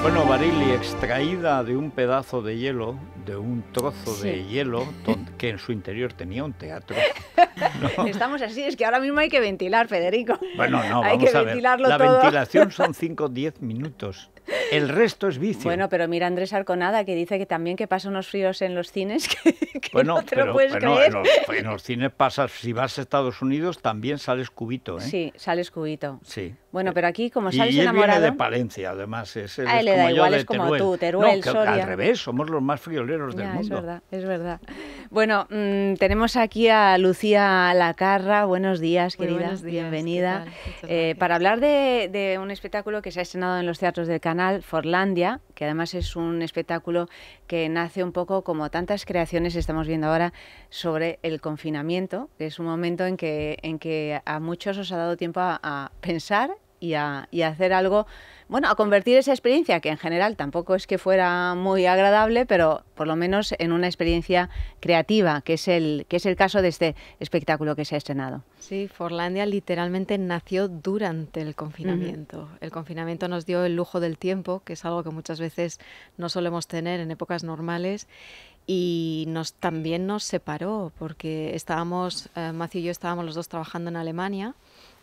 Bueno, Barilli, extraída de un pedazo de hielo, de un trozo de hielo, que en su interior tenía un teatro. ¿No? Estamos así, es que ahora mismo hay que ventilar, Federico. Bueno, no, hay vamos que a ver. ventilarlo La todo. ventilación son 5 o 10 minutos. El resto es vicio. Bueno, pero mira Andrés Arconada, que dice que también que pasa unos fríos en los cines que bueno, no te lo puedes creer. En los cines pasas, si vas a Estados Unidos también sales cubito, ¿eh? Sí, sales cubito. Sí. Bueno, pero aquí como sales y él enamorado... viene de Palencia, además. A él le da igual, es como tú, Teruel, no, Soria. Al revés, somos los más frioleros del mundo. Es verdad, es verdad. Bueno, tenemos aquí a Lucía Lacarra. Buenos días, querida. Buenos días, bienvenida. Para hablar de un espectáculo que se ha estrenado en los teatros del canal, Forlandia, que además es un espectáculo que nace un poco como tantas creaciones estamos viendo ahora sobre el confinamiento, que es un momento en que a muchos os ha dado tiempo a pensar y a hacer algo, bueno, a convertir esa experiencia, que en general tampoco es que fuera muy agradable, pero por lo menos en una experiencia creativa, que es el caso de este espectáculo que se ha estrenado. Sí, Forlandia literalmente nació durante el confinamiento. El confinamiento nos dio el lujo del tiempo, que es algo que muchas veces no solemos tener en épocas normales, y también nos separó, porque Matthew y yo estábamos los dos trabajando en Alemania,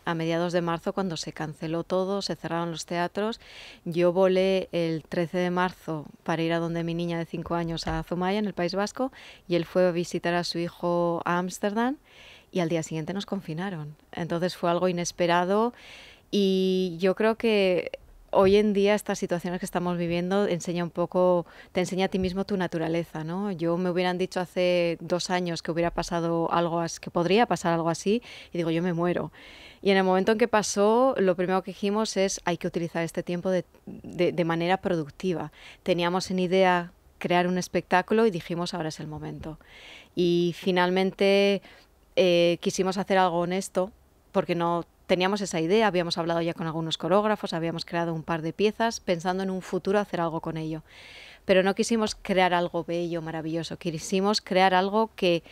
a mediados de marzo, cuando se canceló todo, se cerraron los teatros. Yo volé el 13 de marzo para ir a donde mi niña de 5 años, a Zumaya, en el País Vasco, y él fue a visitar a su hijo a Ámsterdam, y al día siguiente nos confinaron. Entonces fue algo inesperado, y yo creo que hoy en día estas situaciones que estamos viviendo te enseña a ti mismo tu naturaleza, ¿no? Yo me hubieran dicho hace 2 años que hubiera pasado que podría pasar algo así, y digo, yo me muero. Y en el momento en que pasó, lo primero que dijimos es hay que utilizar este tiempo de manera productiva. Teníamos en idea crear un espectáculo y dijimos ahora es el momento. Y finalmente quisimos hacer algo honesto, porque no teníamos esa idea, habíamos hablado ya con algunos coreógrafos, habíamos creado un par de piezas pensando en un futuro hacer algo con ello. Pero no quisimos crear algo bello, maravilloso, quisimos crear algo que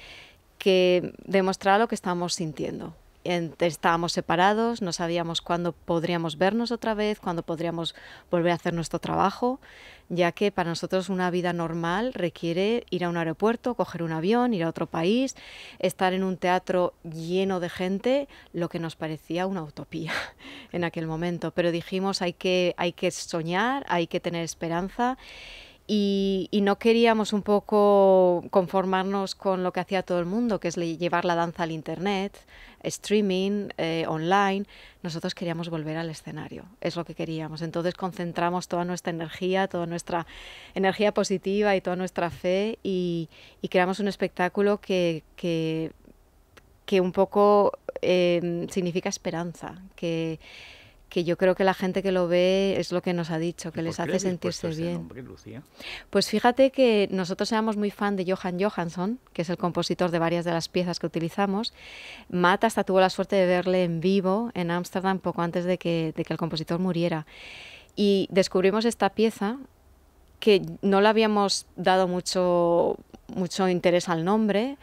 demostrara lo que estábamos sintiendo. Estábamos separados, no sabíamos cuándo podríamos vernos otra vez, cuándo podríamos volver a hacer nuestro trabajo, ya que para nosotros una vida normal requiere ir a un aeropuerto, coger un avión, ir a otro país, estar en un teatro lleno de gente, lo que nos parecía una utopía en aquel momento. Pero dijimos hay que soñar, hay que tener esperanza. Y no queríamos un poco conformarnos con lo que hacía todo el mundo, que es llevar la danza al internet, streaming, online. Nosotros queríamos volver al escenario, es lo que queríamos. Entonces concentramos toda nuestra energía positiva y toda nuestra fe y creamos un espectáculo que un poco significa esperanza, que yo creo que la gente que lo ve es lo que nos ha dicho, que les hace sentirse bien. Nombre, Lucía? Pues fíjate que nosotros éramos muy fan de Jóhann Jóhannsson, que es el compositor de varias de las piezas que utilizamos. Matt hasta tuvo la suerte de verle en vivo en Ámsterdam poco antes de que el compositor muriera. Y descubrimos esta pieza que no le habíamos dado mucho interés al nombre,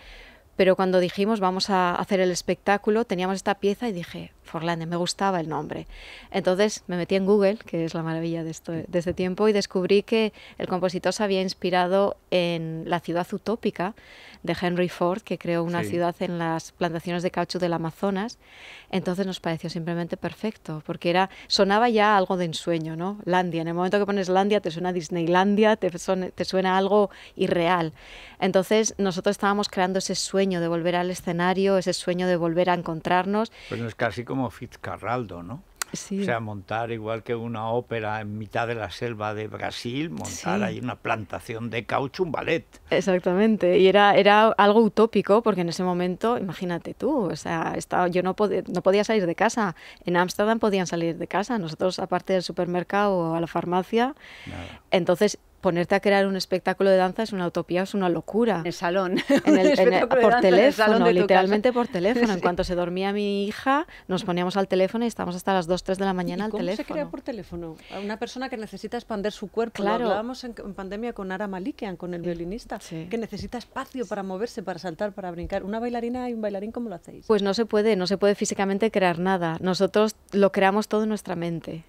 pero cuando dijimos vamos a hacer el espectáculo, teníamos esta pieza y dije, Forlandia, me gustaba el nombre. Entonces me metí en Google, que es la maravilla de este tiempo, y descubrí que el compositor se había inspirado en la ciudad utópica de Henry Ford, que creó una ciudad en las plantaciones de caucho del Amazonas. Entonces nos pareció simplemente perfecto, porque sonaba ya algo de ensueño, ¿no? Landia, en el momento que pones Landia te suena Disneylandia, te suena algo irreal. Entonces nosotros estábamos creando ese sueño de volver al escenario, ese sueño de volver a encontrarnos. Pues es casi como Fitzcarraldo, ¿no? Sí. O sea, montar igual que una ópera en mitad de la selva de Brasil, montar ahí una plantación de caucho, un ballet. Exactamente, y era algo utópico, porque en ese momento, imagínate tú, o sea, yo no podía salir de casa. En Ámsterdam podían salir de casa, nosotros aparte del supermercado o a la farmacia. Nada. Entonces ponerte a crear un espectáculo de danza es una utopía, es una locura. En el salón. Por teléfono, literalmente casa. por teléfono. Sí. En cuanto se dormía mi hija, nos poníamos al teléfono y estábamos hasta las 2, 3 de la mañana al teléfono. ¿Cómo se crea por teléfono? A una persona que necesita expandir su cuerpo. Claro. Lo hablábamos en pandemia con Ara Malikian, con el violinista, que necesita espacio para moverse, para saltar, para brincar. ¿Una bailarina y un bailarín cómo lo hacéis? Pues no se puede físicamente crear nada. Nosotros lo creamos todo en nuestra mente.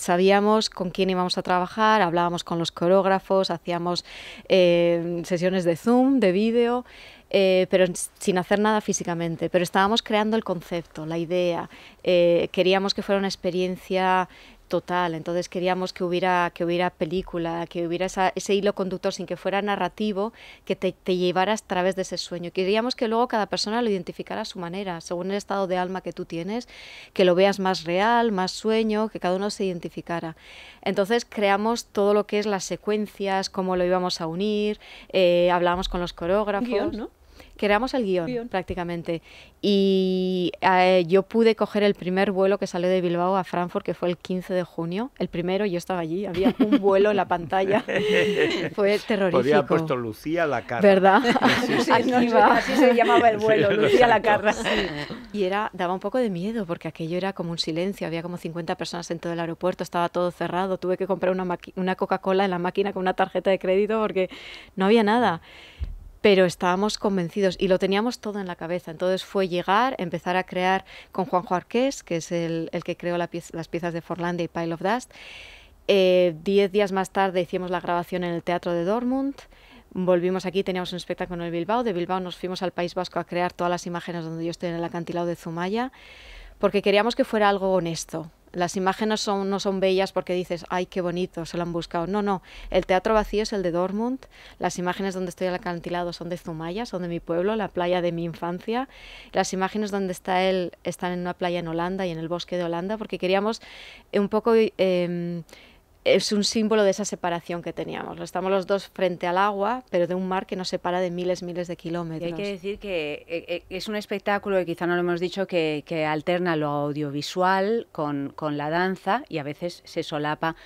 Sabíamos con quién íbamos a trabajar, hablábamos con los coreógrafos, hacíamos sesiones de Zoom, de vídeo, pero sin hacer nada físicamente. Pero estábamos creando el concepto, la idea. Queríamos que fuera una experiencia total, entonces queríamos que hubiera película, que hubiera ese hilo conductor sin que fuera narrativo, que te llevaras a través de ese sueño. Queríamos que luego cada persona lo identificara a su manera, según el estado de alma que tú tienes, que lo veas más real, más sueño, que cada uno se identificara. Entonces creamos todo lo que es las secuencias, cómo lo íbamos a unir, hablábamos con los coreógrafos. Guión, ¿no? Creamos el guión prácticamente. Y yo pude coger el primer vuelo que salió de Bilbao a Frankfurt, que fue el 15 de junio. El primero, yo estaba allí, había un vuelo en la pantalla. Fue terrorífico. Podría haber puesto Lucía Lacarra. ¿Verdad? Sí, así se llamaba el vuelo, Sí, Lucía Lacarra. Sí. Y daba un poco de miedo, porque aquello era como un silencio. Había como 50 personas en todo el aeropuerto, estaba todo cerrado. Tuve que comprar una Coca-Cola en la máquina con una tarjeta de crédito porque no había nada. Pero estábamos convencidos y lo teníamos todo en la cabeza. Entonces fue llegar, empezar a crear con Juanjo Arqués, que es el que creó las piezas de Forlandia y Pile of Dust. 10 días más tarde hicimos la grabación en el Teatro de Dortmund. Volvimos aquí, teníamos un espectáculo en Bilbao. De Bilbao nos fuimos al País Vasco a crear todas las imágenes donde yo estoy en el acantilado de Zumaya, porque queríamos que fuera algo honesto. Las imágenes no son bellas porque dices, ay, qué bonito, se lo han buscado. No, el teatro vacío es el de Dortmund, las imágenes donde estoy al acantilado son de Zumaya, son de mi pueblo, la playa de mi infancia. Las imágenes donde está él están en una playa en Holanda y en el bosque de Holanda, porque queríamos un poco... es un símbolo de esa separación que teníamos. Estamos los dos frente al agua, pero de un mar que nos separa de miles de kilómetros. Y hay que decir que es un espectáculo, que quizá no lo hemos dicho, que alterna lo audiovisual con la danza, y a veces se solapa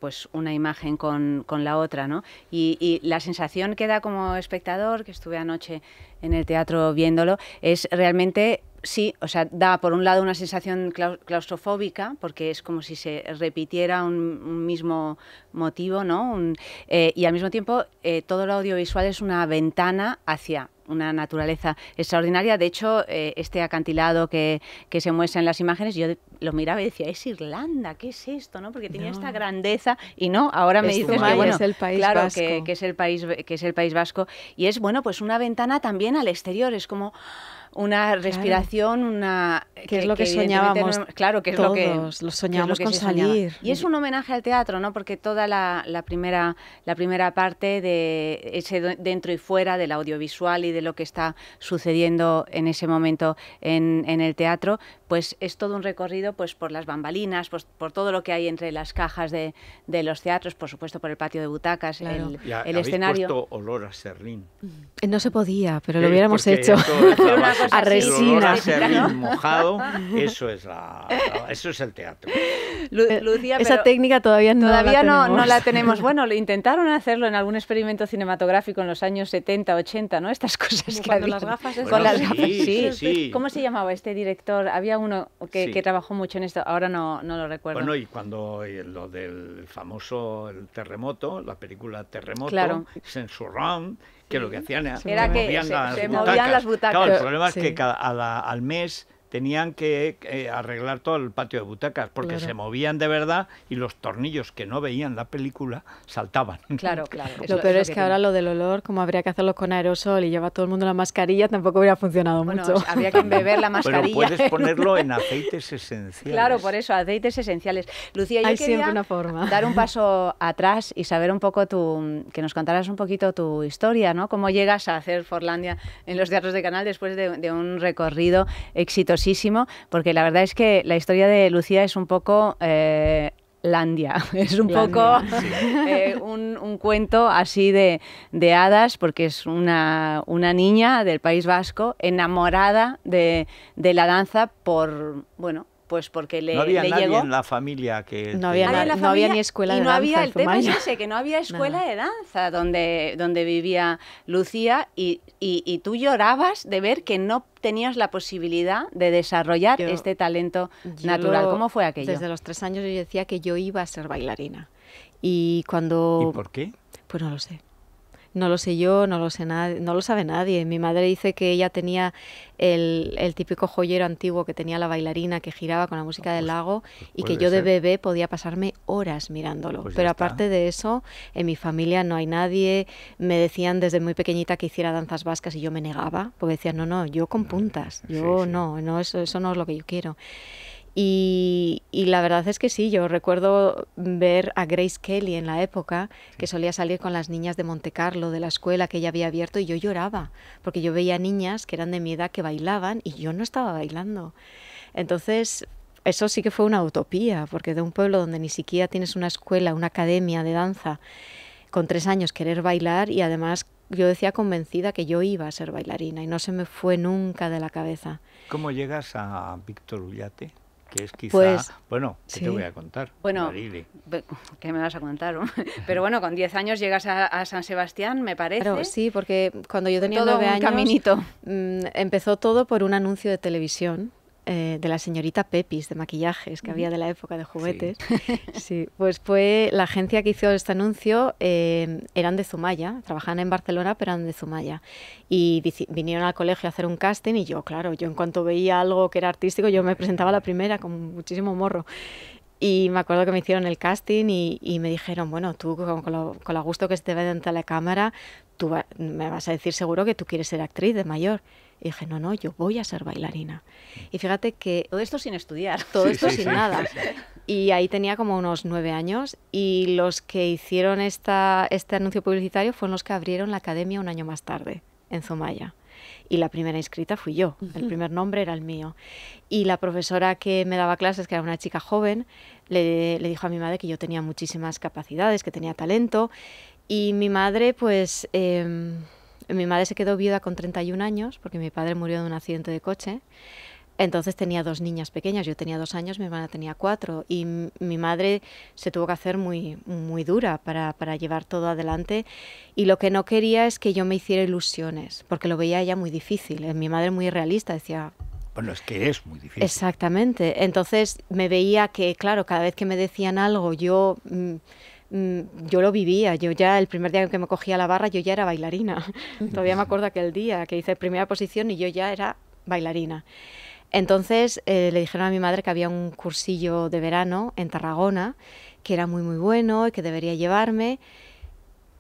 pues una imagen con la otra, ¿no? Y la sensación que da como espectador, que estuve anoche en el teatro viéndolo, es realmente... Sí, o sea, da por un lado una sensación claustrofóbica, porque es como si se repitiera un mismo motivo, ¿no? Y al mismo tiempo todo lo audiovisual es una ventana hacia una naturaleza extraordinaria. De hecho, este acantilado que se muestra en las imágenes, yo lo miraba y decía, es Irlanda, ¿qué es esto? ¿No? Porque tenía esta grandeza, y no, ahora me dices que bueno, es el País claro, Vasco. que es el País Vasco, y es bueno, pues una ventana también al exterior, es como una respiración, que es lo que soñábamos, claro, que es todos, lo que lo soñábamos con salir. salir. Y es un homenaje al teatro, ¿no? Porque toda la primera parte de ese dentro y fuera del audiovisual y de lo que está sucediendo en ese momento en el teatro, pues es todo un recorrido pues por las bambalinas, pues por todo lo que hay entre las cajas de los teatros, por supuesto por el patio de butacas, claro. el escenario. Puesto olor a serrín. No se podía, pero lo hubiéramos hecho. A resina. El olor a serrín mojado, eso es el teatro. Lucía, esa técnica todavía no la tenemos. Bueno, lo intentaron hacerlo en algún experimento cinematográfico en los años 70, 80, ¿no? Estas cosas que cuando había. las gafas Con las gafas, sí. ¿Cómo se llamaba este director? Había uno que trabajó mucho en esto, ahora no lo recuerdo. Bueno, y cuando lo del famoso el terremoto, la película Terremoto, claro. Censurround, que lo que hacían era que se movían las butacas. Claro, el problema es que al mes tenían que arreglar todo el patio de butacas, porque se movían de verdad y los tornillos que no veían la película saltaban. Claro. Lo peor es que ahora lo del olor, como habría que hacerlo con aerosol y lleva todo el mundo la mascarilla, tampoco hubiera funcionado mucho. Habría que embeber la mascarilla. Pero puedes ponerlo en aceites esenciales. Claro, por eso, aceites esenciales. Lucía, yo Hay quería siempre una forma. dar un paso atrás y saber un poco que nos contaras un poquito tu historia, ¿no? Cómo llegas a hacer Forlandia en los teatros de Canal después de un recorrido exitosísimo, porque la verdad es que la historia de Lucía es un poco Landia, es un poco un cuento así de hadas, porque es una niña del País Vasco enamorada de la danza por Pues porque no había le nadie llegó en la familia que... No había ni escuela de danza. Y no había, el tema es Zumaya. ese, que no había escuela de danza donde vivía Lucía y tú llorabas de ver que no tenías la posibilidad de desarrollar este talento natural. ¿Cómo fue aquello? Desde los 3 años yo decía que yo iba a ser bailarina. Y cuando... ¿Y por qué? Pues no lo sé. No lo sé yo, no lo sé nadie, no lo sabe nadie. Mi madre dice que ella tenía el típico joyero antiguo que tenía la bailarina que giraba con la música del lago y que yo de bebé podía pasarme horas mirándolo. Pues pero aparte de eso, en mi familia no hay nadie. Me decían desde muy pequeñita que hiciera danzas vascas y yo me negaba, porque decían, no, yo con puntas, yo no, eso no es lo que yo quiero. Y la verdad es que sí, yo recuerdo ver a Grace Kelly en la época, que solía salir con las niñas de Monte Carlo, de la escuela que ella había abierto, y yo lloraba, porque yo veía niñas que eran de mi edad que bailaban y yo no estaba bailando. Entonces, eso sí que fue una utopía, porque de un pueblo donde ni siquiera tienes una escuela, una academia de danza, con 3 años querer bailar, y además yo decía convencida que yo iba a ser bailarina y no se me fue nunca de la cabeza. ¿Cómo llegas a Víctor Ullate? Que es quizá... Pues, bueno, ¿qué te voy a contar? Bueno, ¿qué me vas a contar? Pero bueno, con 10 años llegas a San Sebastián, me parece. Claro, sí, porque cuando yo tenía todo 9 años... caminito. Empezó todo por un anuncio de televisión de la señorita Pepis, de maquillajes, que había de la época de juguetes. Sí, pues fue la agencia que hizo este anuncio, eran de Zumaya, trabajaban en Barcelona, pero eran de Zumaya. Y vinieron al colegio a hacer un casting y yo, claro, yo en cuanto veía algo que era artístico, yo me presentaba a la primera con muchísimo morro. Y me acuerdo que me hicieron el casting y me dijeron, bueno, tú con lo gusto que se te ve ante la cámara, tú me vas a decir seguro que tú quieres ser actriz de mayor. Y dije, no, yo voy a ser bailarina. Y fíjate que... Todo esto sin estudiar. Todo esto sin nada. Y ahí tenía como unos 9 años y los que hicieron este anuncio publicitario fueron los que abrieron la academia un año más tarde, en Zumaya. Y la primera inscrita fui yo, el primer nombre era el mío. Y la profesora que me daba clases, que era una chica joven, le dijo a mi madre que yo tenía muchísimas capacidades, que tenía talento. Y mi madre, pues... mi madre se quedó viuda con 31 años porque mi padre murió de un accidente de coche. Entonces tenía 2 niñas pequeñas, yo tenía 2 años, mi hermana tenía 4 y mi madre se tuvo que hacer muy, muy dura para llevar todo adelante y lo que no quería es que yo me hiciera ilusiones porque lo veía ella muy difícil. Mi madre muy realista, decía... Bueno, es que es muy difícil. Exactamente. Entonces me veía que, claro, cada vez que me decían algo yo lo vivía. Yo ya el primer día que me cogía la barra yo ya era bailarina. Todavía me acuerdo aquel día que hice primera posición y yo ya era bailarina. Entonces le dijeron a mi madre que había un cursillo de verano en Tarragona que era muy muy bueno y que debería llevarme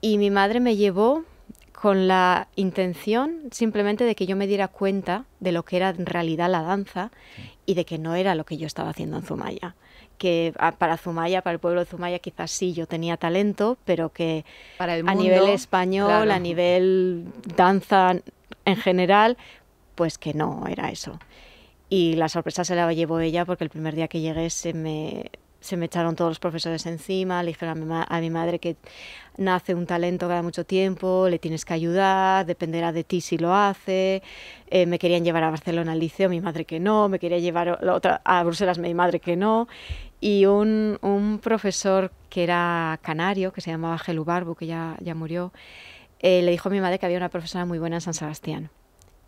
y mi madre me llevó con la intención simplemente de que yo me diera cuenta de lo que era en realidad la danza y de que no era lo que yo estaba haciendo en Zumaya. Que para Zumaya, para el pueblo de Zumaya quizás sí yo tenía talento, pero que para el mundo, a nivel español, claro, a nivel danza en general, pues que no era eso. Y la sorpresa se la llevó ella porque el primer día que llegué se me echaron todos los profesores encima, le dijeron a mi madre que nace un talento cada mucho tiempo, le tienes que ayudar, dependerá de ti si lo hace. Me querían llevar a Barcelona al liceo, mi madre que no, me quería llevar a Bruselas, mi madre que no. Y un profesor que era canario, que se llamaba Gelu Barbu, que ya murió, le dijo a mi madre que había una profesora muy buena en San Sebastián.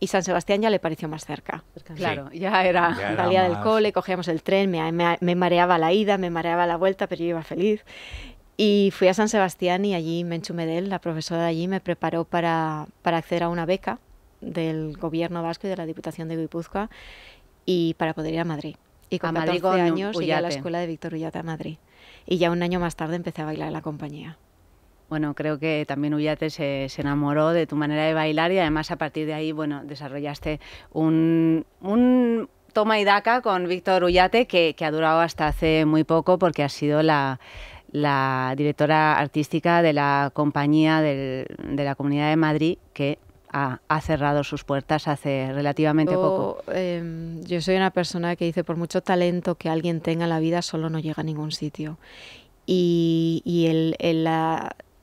Y San Sebastián ya le pareció más cerca. Claro, sí, ya era salía del cole, cogíamos el tren, me mareaba la ida, me mareaba la vuelta, pero yo iba feliz. Y fui a San Sebastián y allí Menchu Medel, la profesora de allí, me preparó para acceder a una beca del gobierno vasco y de la Diputación de Guipúzcoa y para poder ir a Madrid. Y con 14 años llegué a la escuela de Víctor Ullate a Madrid. Y ya un año más tarde empecé a bailar en la compañía. Bueno, creo que también Ullate se enamoró de tu manera de bailar y además a partir de ahí, bueno, desarrollaste un toma y daca con Víctor Ullate que ha durado hasta hace muy poco porque ha sido la directora artística de la compañía de la Comunidad de Madrid que ha cerrado sus puertas hace relativamente poco. Yo soy una persona que dice, por mucho talento que alguien tenga en la vida, solo no llega a ningún sitio. Y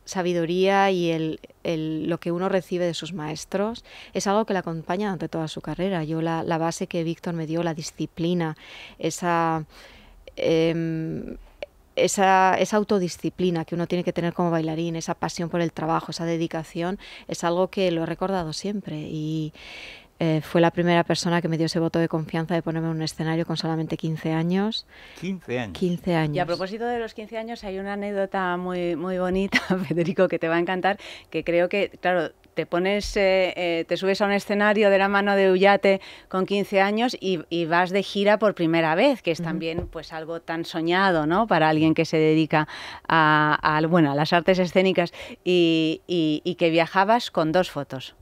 sabiduría y lo que uno recibe de sus maestros es algo que le acompaña durante toda su carrera. Yo la base que Víctor me dio, la disciplina, esa autodisciplina que uno tiene que tener como bailarín, esa pasión por el trabajo, esa dedicación, es algo que lo he recordado siempre y fue la primera persona que me dio ese voto de confianza de ponerme en un escenario con solamente 15 años. 15 años. 15 años. Y a propósito de los 15 años, hay una anécdota muy, muy bonita, Federico, que te va a encantar, que creo que, claro, te pones, te subes a un escenario de la mano de Ullate con 15 años y vas de gira por primera vez, que es también pues algo tan soñado, ¿no?, para alguien que se dedica a las artes escénicas y que viajabas con 2 fotos.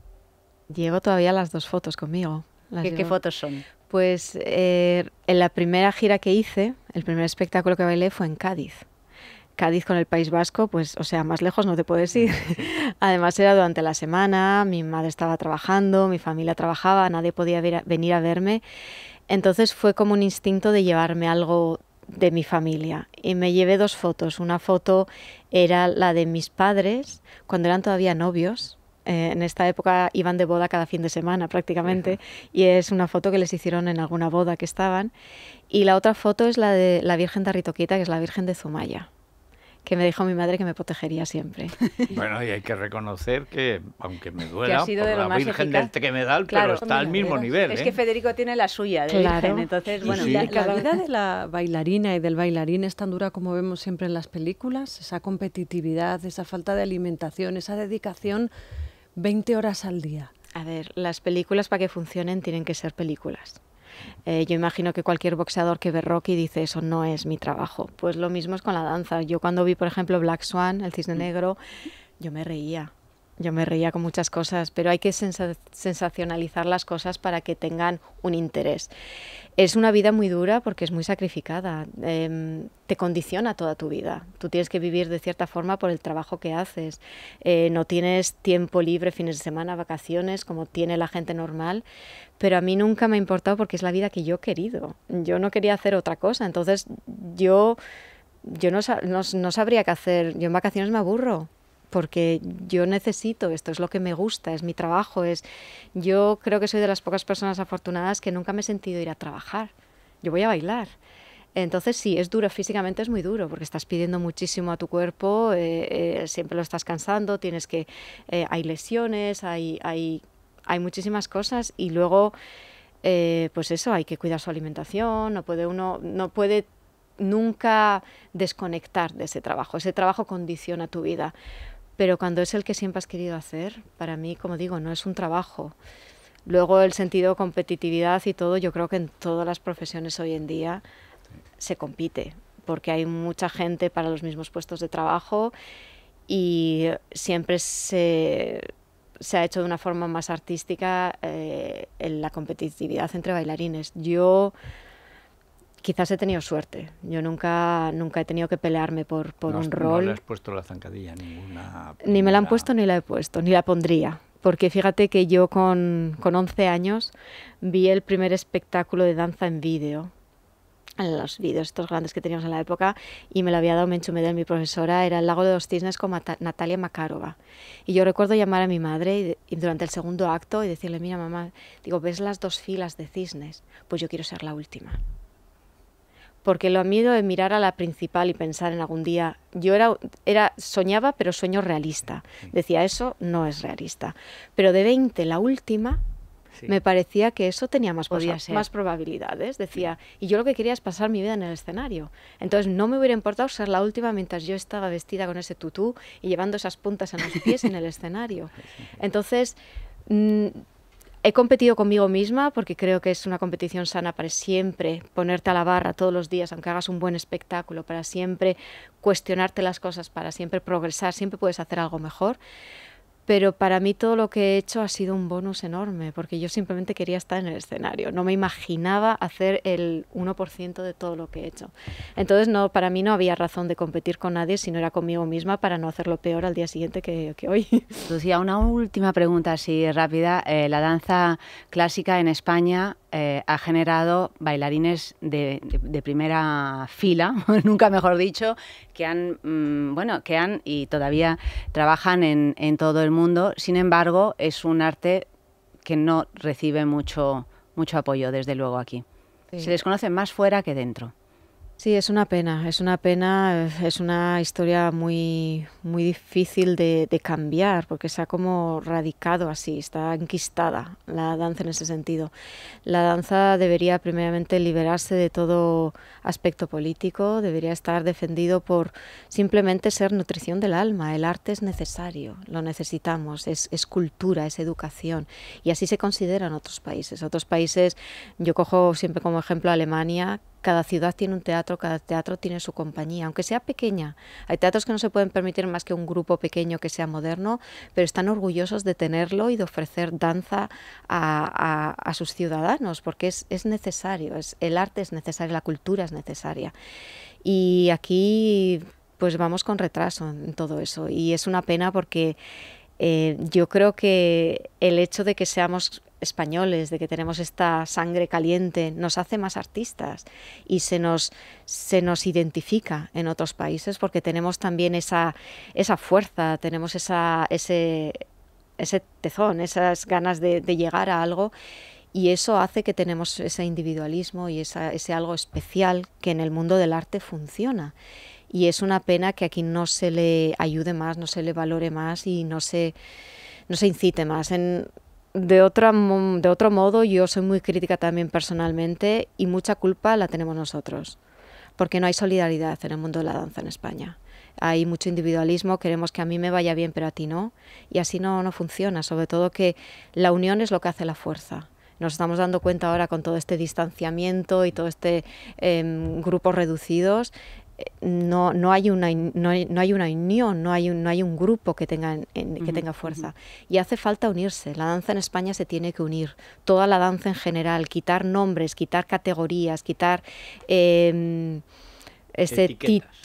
Llevo todavía las 2 fotos conmigo. ¿Qué fotos son? Pues en la primera gira que hice, el primer espectáculo que bailé fue en Cádiz. Cádiz con el País Vasco, pues, o sea, más lejos no te puedes ir. Además era durante la semana, mi madre estaba trabajando, mi familia trabajaba, nadie podía venir a verme. Entonces fue como un instinto de llevarme algo de mi familia. Y me llevé 2 fotos. Una foto era la de mis padres, cuando eran todavía novios. En esta época iban de boda cada fin de semana prácticamente, y es una foto que les hicieron en alguna boda que estaban. Y la otra foto es la de la Virgen de Arritoquieta, que es la Virgen de Zumaya, que me dijo mi madre que me protegería siempre. Bueno, y hay que reconocer que, aunque me duela, que ha sido por de lo la más Virgen eficaz. del Tremedal, Claro, pero está al mismo nivel. Es que Federico tiene la suya de Virgen, entonces, bueno. Sí. La vida de la bailarina y del bailarín es tan dura como vemos siempre en las películas, esa competitividad, esa falta de alimentación, esa dedicación 20 horas al día. A ver, las películas para que funcionen tienen que ser películas. Yo imagino que cualquier boxeador que ve Rocky dice, eso no es mi trabajo. Pues lo mismo es con la danza. Yo cuando vi, por ejemplo, Black Swan, El Cisne Negro, yo me reía con muchas cosas, pero hay que sensacionalizar las cosas para que tengan un interés. Es una vida muy dura porque es muy sacrificada, te condiciona toda tu vida. Tú tienes que vivir de cierta forma por el trabajo que haces. No tienes tiempo libre, fines de semana, vacaciones, como tiene la gente normal, pero a mí nunca me ha importado porque es la vida que yo he querido. Yo no quería hacer otra cosa, entonces yo no sabría qué hacer. Yo en vacaciones me aburro, porque yo necesito esto, es lo que me gusta, es mi trabajo, yo creo que soy de las pocas personas afortunadas que nunca me he sentido ir a trabajar, yo voy a bailar. Entonces sí, es duro, físicamente es muy duro, porque estás pidiendo muchísimo a tu cuerpo, siempre lo estás cansando, hay lesiones, hay muchísimas cosas, y luego, pues eso, hay que cuidar su alimentación, no puede nunca desconectar de ese trabajo condiciona tu vida. Pero cuando es el que siempre has querido hacer, para mí, como digo, no es un trabajo. Luego el sentido de competitividad y todo, yo creo que en todas las profesiones hoy en día se compite, porque hay mucha gente para los mismos puestos de trabajo y siempre se ha hecho de una forma más artística en la competitividad entre bailarines. Yo quizás he tenido suerte. Yo nunca he tenido que pelearme por un rol. No le has puesto la zancadilla ninguna. Ni me la han puesto ni la he puesto, ni la pondría. Porque fíjate que yo con 11 años vi el primer espectáculo de danza en vídeo, en los vídeos estos grandes que teníamos en la época, y me lo había dado Menchu Medel, mi profesora, era El Lago de los Cisnes con Natalia Makarova. Y yo recuerdo llamar a mi madre y durante el segundo acto y decirle, mira mamá, digo, ¿ves las 2 filas de cisnes? Pues yo quiero ser la última. Porque lo miedo de mirar a la principal y pensar en algún día, yo soñaba, pero sueño realista. Decía, eso no es realista. Pero de 20, la última, me parecía que eso tenía más probabilidades. Decía, y yo lo que quería es pasar mi vida en el escenario. Entonces no me hubiera importado ser la última mientras yo estaba vestida con ese tutú y llevando esas puntas en los pies en el escenario. Entonces he competido conmigo misma porque creo que es una competición sana para siempre ponerte a la barra todos los días, aunque hagas un buen espectáculo, para siempre cuestionarte las cosas, para siempre progresar, siempre puedes hacer algo mejor. Pero para mí todo lo que he hecho ha sido un bonus enorme, porque yo simplemente quería estar en el escenario. No me imaginaba hacer el 1% de todo lo que he hecho. Entonces, para mí no había razón de competir con nadie, sino era conmigo misma para no hacerlo peor al día siguiente que hoy. Lucía, una última pregunta así rápida. La danza clásica en España ha generado bailarines de primera fila, nunca mejor dicho, que han y todavía trabajan en todo el mundo. Sin embargo, es un arte que no recibe mucho apoyo, desde luego, aquí. Sí. Se les conoce más fuera que dentro. Sí, es una pena, es una historia muy, muy difícil de cambiar, porque se ha como radicado así, está enquistada la danza en ese sentido. La danza debería primeramente liberarse de todo aspecto político, debería estar defendido por simplemente ser nutrición del alma. El arte es necesario, lo necesitamos, es cultura, es educación, y así se considera en otros países. Otros países, yo cojo siempre como ejemplo Alemania. Cada ciudad tiene un teatro, cada teatro tiene su compañía, aunque sea pequeña. Hay teatros que no se pueden permitir más que un grupo pequeño que sea moderno, pero están orgullosos de tenerlo y de ofrecer danza a sus ciudadanos, porque es necesario, el arte es necesario, la cultura es necesaria. Y aquí pues vamos con retraso en todo eso, y es una pena porque yo creo que el hecho de que seamos españoles, de que tenemos esta sangre caliente, nos hace más artistas y se nos identifica en otros países, porque tenemos también esa fuerza, tenemos ese tesón, esas ganas de llegar a algo, y eso hace que tenemos ese individualismo y ese algo especial que en el mundo del arte funciona. Y es una pena que aquí no se le ayude más, no se le valore más y no se incite más. De otro modo, yo soy muy crítica también personalmente, y mucha culpa la tenemos nosotros, porque no hay solidaridad en el mundo de la danza en España. Hay mucho individualismo, queremos que a mí me vaya bien pero a ti no, y así no funciona, sobre todo que la unión es lo que hace la fuerza. Nos estamos dando cuenta ahora con todo este distanciamiento y todo este grupos reducidos. No hay una unión, no hay un grupo que tenga fuerza, y hace falta unirse. La danza en España se tiene que unir, toda la danza en general, quitar nombres, quitar categorías, quitar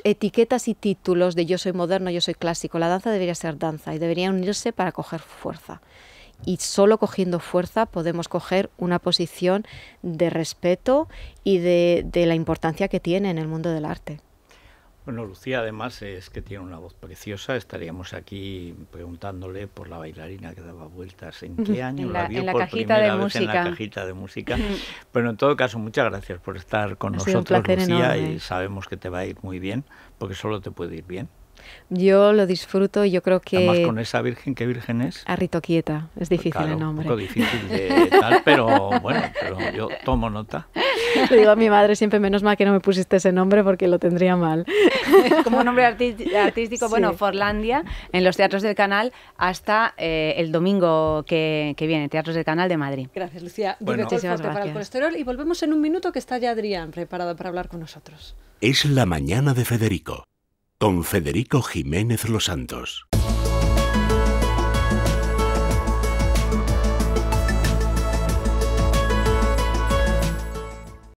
etiquetas y títulos de yo soy moderno, yo soy clásico. La danza debería ser danza y debería unirse para coger fuerza. Y solo cogiendo fuerza podemos coger una posición de respeto y de la importancia que tiene en el mundo del arte. Bueno, Lucía además es que tiene una voz preciosa. Estaríamos aquí preguntándole por la bailarina que daba vueltas. ¿En qué año la vio por primera vez en la cajita de música? Pero en todo caso, muchas gracias por estar con nosotros, Lucía, enorme. Y sabemos que te va a ir muy bien, porque solo te puede ir bien. Yo lo disfruto y yo creo que... Además, con esa virgen, ¿qué virgen es? Arritoquieta, es difícil, claro, el nombre. Un poco difícil de tal, pero bueno, yo tomo nota. Le digo a mi madre siempre, menos mal que no me pusiste ese nombre porque lo tendría mal. Como nombre artístico, sí. Bueno, Forlandia, en los Teatros del Canal, hasta el domingo que viene, Teatros del Canal de Madrid. Gracias, Lucía. Bueno, muchísimas gracias. Para el colesterol, y volvemos en un minuto, que está ya Adrián preparado para hablar con nosotros. Es la mañana de Federico, con Federico Jiménez Los Santos.